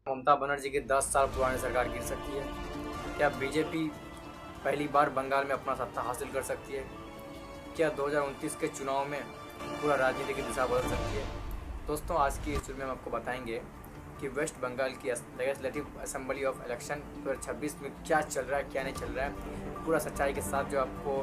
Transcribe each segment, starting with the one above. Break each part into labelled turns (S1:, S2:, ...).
S1: ममता बनर्जी की 10 साल पुरानी सरकार गिर सकती है? क्या बीजेपी पहली बार बंगाल में अपना सत्ता हासिल कर सकती है? क्या 2029 के चुनाव में पूरा राजनीति की दिशा बदल सकती है? दोस्तों, आज की इस वीडियो में हम आपको बताएंगे कि वेस्ट बंगाल की लेजिस्लेटिव असेंबली ऑफ इलेक्शन 2026 में क्या चल रहा है, क्या नहीं चल रहा है। पूरा सच्चाई के साथ जो आपको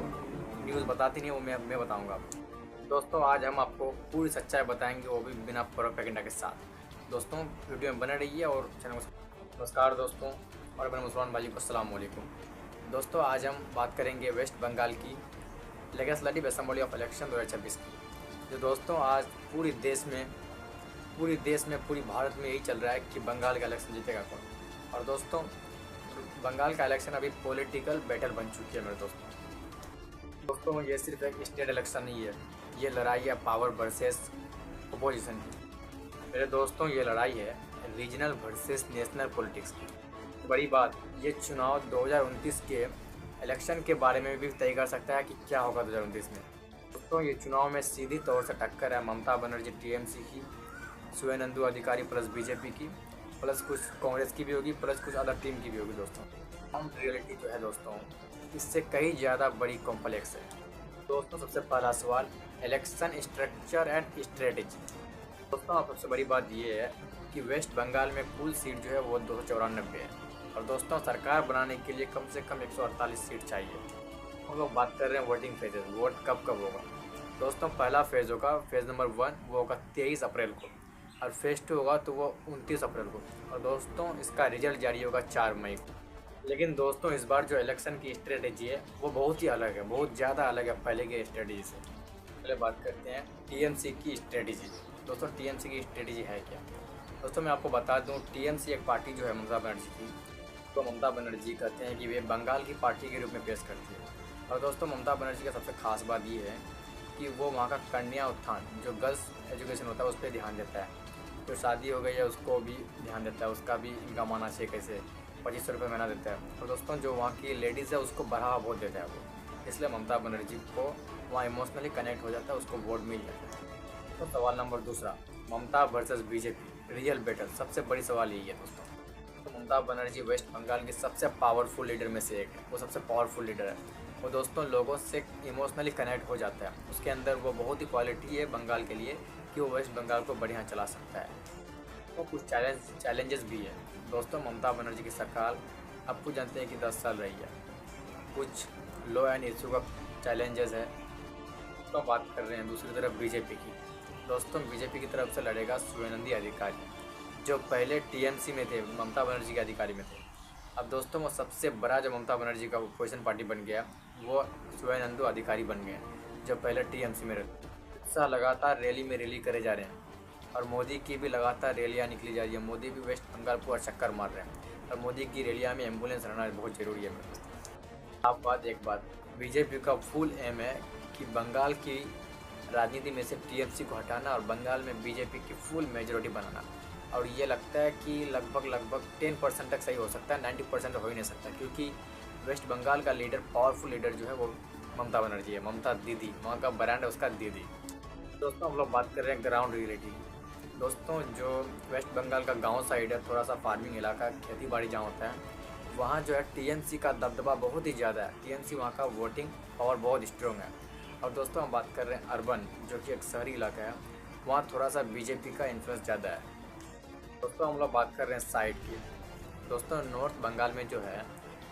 S1: न्यूज़ बताती नहीं है वो मैं बताऊँगा आपको। दोस्तों, आज हम आपको पूरी सच्चाई बताएंगे, वो भी बिना प्रोपेगेंडा के साथ। दोस्तों, वीडियो में बने रहिए और चैनल को। नमस्कार दोस्तों, और मेरे मुसलमान भाई को अस्सलाम वालेकुम। दोस्तों, आज हम बात करेंगे वेस्ट बंगाल की लेजिस्लेटिव असेंबली ऑफ इलेक्शन 2026 की। जो दोस्तों आज पूरे देश में पूरी भारत में यही चल रहा है कि बंगाल का इलेक्शन जीतेगा कौन। और दोस्तों, बंगाल का इलेक्शन अभी पॉलिटिकल बैटल बन चुकी है मेरे दोस्तों, ये सिर्फ एक स्टेट इलेक्शन नहीं है, ये लड़ाई है पावर वर्सेस अपोजिशन की। मेरे दोस्तों, ये लड़ाई है रीजनल वर्सेस नेशनल पॉलिटिक्स की। बड़ी बात, ये चुनाव 2029 के इलेक्शन के बारे में भी तय कर सकता है कि क्या होगा 2029 में। दोस्तों, ये चुनाव में सीधी तौर से टक्कर है ममता बनर्जी टीएमसी की, सुवेंदु अधिकारी प्लस बीजेपी की, प्लस कुछ कांग्रेस की भी होगी, प्लस कुछ अदर टीम की भी होगी। दोस्तों, हम रियलिटी जो है दोस्तों, इससे कहीं ज़्यादा बड़ी कॉम्प्लेक्स है। दोस्तों, सबसे पहला सवाल, इलेक्शन स्ट्रक्चर एंड स्ट्रेटेजी। दोस्तों, अब सबसे बड़ी बात ये है कि वेस्ट बंगाल में कुल सीट जो है वो 294 है। और दोस्तों, सरकार बनाने के लिए कम से कम 148 सीट चाहिए। हम लोग बात कर रहे हैं वोटिंग फेजेस, वोट कब कब होगा। दोस्तों, पहला फेज़ होगा, फेज़ नंबर 1 वो होगा 23 अप्रैल को, और फेज़ 2 होगा तो वो 29 अप्रैल को। और दोस्तों, इसका रिजल्ट जारी होगा 4 मई को। लेकिन दोस्तों, इस बार जो इलेक्शन की स्ट्रेटेजी है वो बहुत ही अलग है, बहुत ज़्यादा अलग है पहले के स्ट्रेटेजी से। पहले बात करते हैं टीएमसी की स्ट्रेटेजी। दोस्तों, टीएमसी की स्ट्रेटेजी है क्या? दोस्तों, मैं आपको बता दूं, टीएमसी एक पार्टी जो है ममता बनर्जी की, तो ममता बनर्जी कहते हैं कि वे बंगाल की पार्टी के रूप में पेश करती है। और दोस्तों, ममता बनर्जी का सबसे खास बात ये है कि वो वहाँ का कन्या उत्थान, जो गर्ल्स एजुकेशन होता है उस पर ध्यान देता है। जो शादी हो गई है उसको भी ध्यान देता है, उसका भी इनकम आना चाहिए, कैसे 2500 रुपये महीना देता है। और दोस्तों, जो वहाँ की लेडीज़ है उसको बढ़ावा बहुत देता है वो, इसलिए ममता बनर्जी को वहाँ इमोशनली कनेक्ट हो जाता है, उसको वोट मिल जाता है। तो सवाल नंबर दूसरा, ममता वर्सेस बीजेपी रियल बैटल। सबसे बड़ी सवाल यही है दोस्तों। तो ममता बनर्जी वेस्ट बंगाल की सबसे पावरफुल लीडर में से एक है, वो सबसे पावरफुल लीडर है। वो दोस्तों लोगों से इमोशनली कनेक्ट हो जाता है, उसके अंदर वो बहुत ही क्वालिटी है बंगाल के लिए कि वो वेस्ट बंगाल को बढ़िया चला सकता है। तो कुछ चैलेंजेस भी है दोस्तों। ममता बनर्जी की सरकार आपको जानते हैं कि 10 साल रही है, कुछ लॉ एंड इशू का चैलेंजेस है। तो बात कर रहे हैं दूसरी तरफ बीजेपी की। दोस्तों, बीजेपी की तरफ से लड़ेगा सुवेंदु अधिकारी, जो पहले टीएमसी में थे, ममता बनर्जी के अधिकारी में थे। अब दोस्तों, वो सबसे बड़ा जो ममता बनर्जी का अपोजिशन पार्टी बन गया, वो सुवेंदु अधिकारी बन गए, जो पहले टीएमसी में रहते। उत्साह लगातार रैली में रैली करे जा रहे हैं, और मोदी की भी लगातार रैलियाँ निकली जा रही है। मोदी भी वेस्ट बंगाल पूरा चक्कर मार रहे हैं, और मोदी की रैलियाँ में एम्बुलेंस रहना बहुत ज़रूरी है मेरे दोस्तों। आप एक बात, बीजेपी का फुल एम है कि बंगाल की राजनीति में से टीएमसी को हटाना और बंगाल में बीजेपी की फुल मेजॉरिटी बनाना। और ये लगता है कि लगभग 10% तक सही हो सकता है, 90% हो ही नहीं सकता, क्योंकि वेस्ट बंगाल का लीडर, पावरफुल लीडर जो है वो ममता बनर्जी है। ममता दीदी, वहाँ का ब्रांड है उसका दीदी। दोस्तों, हम लोग बात कर रहे हैं ग्राउंड रियलिटी। दोस्तों, जो वेस्ट बंगाल का गाँव साइड है, थोड़ा सा फार्मिंग इलाका, खेती बाड़ी जहाँ होता है, वहाँ जो है टीएमसी का दबदबा बहुत ही ज़्यादा है। टीएमसी वहाँ का वोटिंग पावर बहुत स्ट्रॉन्ग है। और दोस्तों, हम बात कर रहे हैं अर्बन, जो कि एक शहरी इलाका है, वहाँ थोड़ा सा बीजेपी का इन्फ्लुएंस ज़्यादा है। दोस्तों, हम लोग बात कर रहे हैं साइड की। दोस्तों, नॉर्थ बंगाल में जो है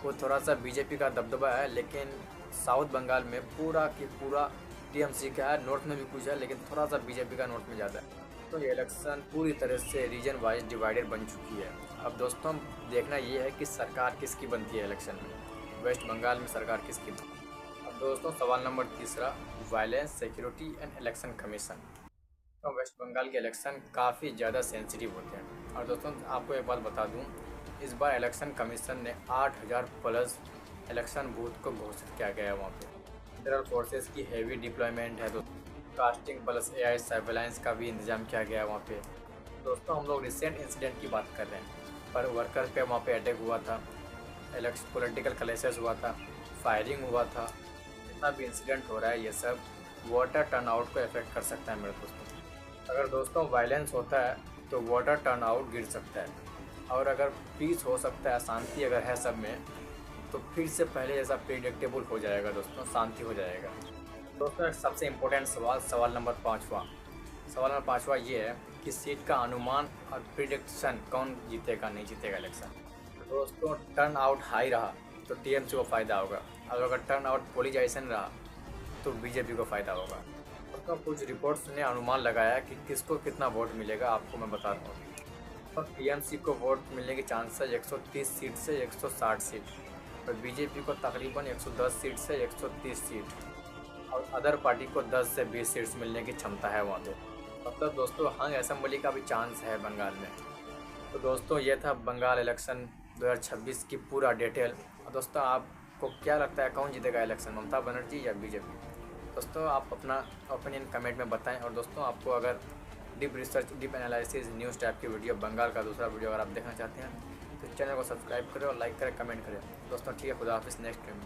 S1: वो थोड़ा सा बीजेपी का दबदबा है, लेकिन साउथ बंगाल में पूरा की पूरा टीएमसी का है। नॉर्थ में भी कुछ है, लेकिन थोड़ा सा बीजेपी का नॉर्थ में ज़्यादा है। तो ये इलेक्शन पूरी तरह से रीजन वाइज डिवाइडेड बन चुकी है। अब दोस्तों, देखना ये है कि सरकार किसकी बनती है इलेक्शन में, वेस्ट बंगाल में सरकार किसकी बनती है। अब दोस्तों, सवाल नंबर तीसरा, violence, security and election commission. तो वेस्ट बंगाल के इलेक्शन काफ़ी ज़्यादा सेंसिटिव होते हैं। और दोस्तों, आपको एक बात बता दूं, इस बार इलेक्शन कमीशन ने 8000 प्लस इलेक्शन बूथ को घोषित किया गया है। वहाँ पे फेडरल फोर्सेस की हेवी डिप्लॉयमेंट है, कास्टिंग प्लस एआई सर्वेलांस का भी इंतजाम किया गया है वहाँ पे। दोस्तों, हम लोग रिसेंट इंसिडेंट की बात कर रहे हैं, पर वर्कर्स पे वहाँ पे अटैक हुआ था, पॉलिटिकल क्लैशेस हुआ था, फायरिंग हुआ था। जितना भी इंसिडेंट हो रहा है, ये सब वोटर टर्नआउट को अफेक्ट कर सकता है मेरे दोस्तों। अगर दोस्तों वायलेंस होता है तो वोटर टर्नआउट गिर सकता है। और अगर पीस हो सकता है, शांति अगर है सब में, तो फिर से पहले जैसा प्रिडिक्टेबल हो जाएगा दोस्तों, शांति हो जाएगा। दोस्तों सबसे इम्पोर्टेंट सवाल नंबर 5वां। सवाल नंबर 5वां ये है कि सीट का अनुमान और प्रिडिक्शन कौन जीतेगा नहीं जीतेगा इलेक्शन। दोस्तों टर्न आउट हाई रहा तो टीएमसी को फ़ायदा होगा, और अगर टर्न आउट पोलराइजेशन रहा तो बीजेपी को फ़ायदा होगा। दोस्तों कुछ रिपोर्ट्स ने अनुमान लगाया कि किसको कितना वोट मिलेगा, आपको मैं बता रहा हूँ। और टीएमसी को वोट मिलने के चांसेस 130 सीट से 160 सीट, और बीजेपी को तकरीबन 110 सीट से 130 सीट, और अदर पार्टी को 10 से 20 सीट्स मिलने की क्षमता है वहाँ पे। मतलब दोस्तों हंग असेंबली का भी चांस है बंगाल में। तो दोस्तों ये था बंगाल इलेक्शन 2026 की पूरा डिटेल। और दोस्तों आपको क्या लगता है कौन जीतेगा इलेक्शन, ममता बनर्जी या बीजेपी? दोस्तों आप अपना ओपिनियन कमेंट में बताएं। और दोस्तों आपको अगर deep research, deep analysis, news type की वीडियो, बंगाल का दूसरा वीडियो अगर आप देखना चाहते हैं तो चैनल को सब्सक्राइब करें और लाइक करें, कमेंट करें। दोस्तों ठीक है, खुदा हाफिज़, नेक्स्ट टाइम।